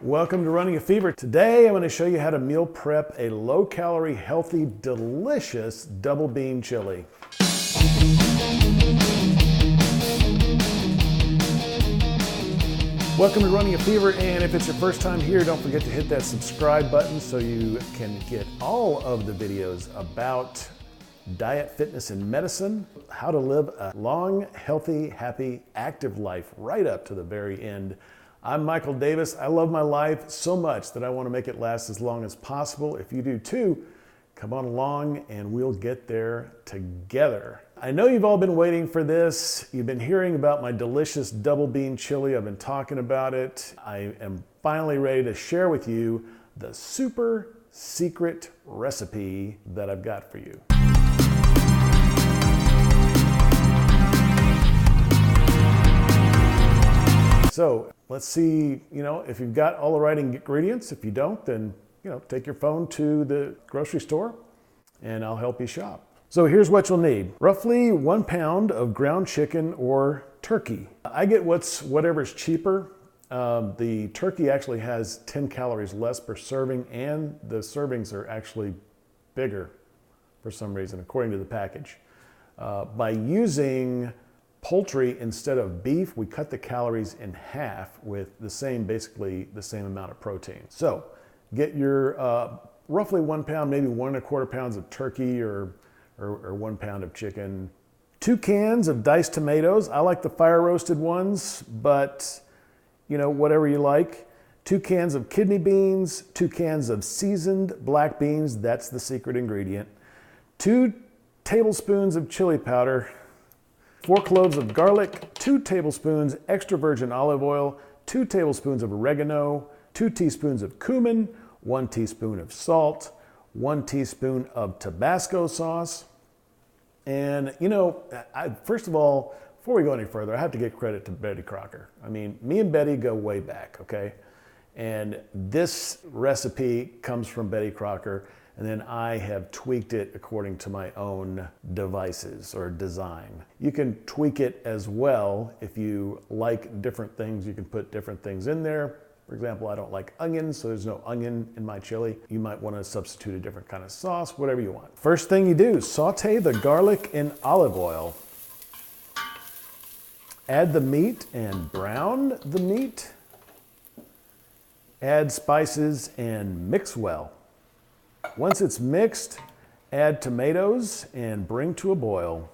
Welcome to Running a Fever. Today I'm going to show you how to meal prep a low-calorie, healthy, delicious double bean chili. Welcome to Running a Fever, and if it's your first time here, don't forget to hit that subscribe button so you can get all of the videos about diet, fitness, and medicine, how to live a long, healthy, happy, active life right up to the very end. I'm Michael Davis. I love my life so much that I want to make it last as long as possible. If you do too, come on along and we'll get there together. I know you've all been waiting for this. You've been hearing about my delicious double bean chili. I've been talking about it. I am finally ready to share with you the super secret recipe that I've got for you. So let's see, if you've got all the right ingredients. If you don't, then, take your phone to the grocery store and I'll help you shop. So here's what you'll need. Roughly 1 pound of ground chicken or turkey. I get whatever's cheaper. The turkey actually has 10 calories less per serving, and the servings are actually bigger for some reason, according to the package. By using poultry instead of beef, we cut the calories in half with basically the same amount of protein. So get your roughly 1 pound, maybe 1¼ pounds of turkey or 1 pound of chicken. 2 cans of diced tomatoes. I like the fire roasted ones, but whatever you like. 2 cans of kidney beans, 2 cans of seasoned black beans. That's the secret ingredient. 2 tablespoons of chili powder. 4 cloves of garlic, 2 tablespoons extra virgin olive oil, 2 tablespoons of oregano, 2 teaspoons of cumin, 1 teaspoon of salt, 1 teaspoon of Tabasco sauce. And first of all, before we go any further, I have to give credit to Betty Crocker. I mean, me and Betty go way back, okay? And this recipe comes from Betty Crocker, and then I have tweaked it according to my own devices or design. You can tweak it as well if you like different things. You can put different things in there. For example, I don't like onions, so there's no onion in my chili. You might want to substitute a different kind of sauce, whatever you want. First thing you do, saute the garlic in olive oil. Add the meat and brown the meat. Add spices and mix well. Once it's mixed, add tomatoes and bring to a boil.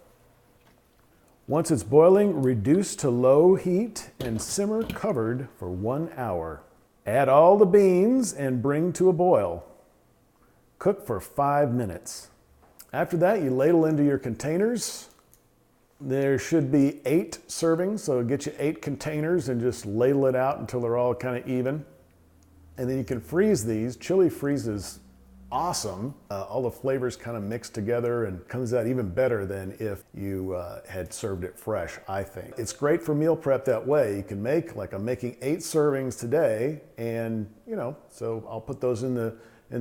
Once it's boiling, reduce to low heat and simmer covered for 1 hour. Add all the beans and bring to a boil. Cook for 5 minutes. After that, you ladle into your containers. There should be 8 servings, so get you 8 containers and just ladle it out until they're all kind of even. And then you can freeze these. Chili freezes awesome. All the flavors kind of mix together and comes out even better than if you had served it fresh, I think. It's great for meal prep that way. You can make, like I'm making 8 servings today, and so I'll put those in the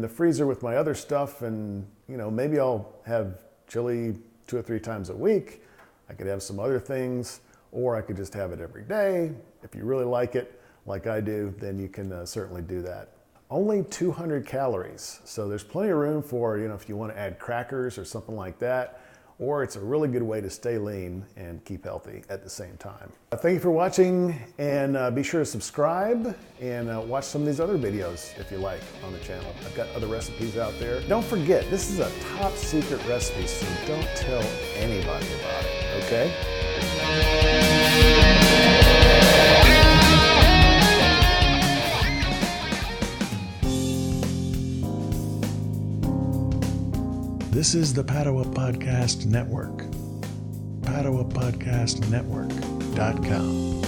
freezer with my other stuff, and maybe I'll have chili 2 or 3 times a week. I could have some other things, or I could just have it every day. If you really like it, like I do, then you can certainly do that. Only 200 calories, so there's plenty of room for, if you want to add crackers or something like that, or it's a really good way to stay lean and keep healthy at the same time. Thank you for watching, and be sure to subscribe and watch some of these other videos if you like on the channel. I've got other recipes out there. Don't forget, this is a top secret recipe, so don't tell anybody about it, okay? This is the Padua Podcast Network. PaduaPodcastNetwork.com.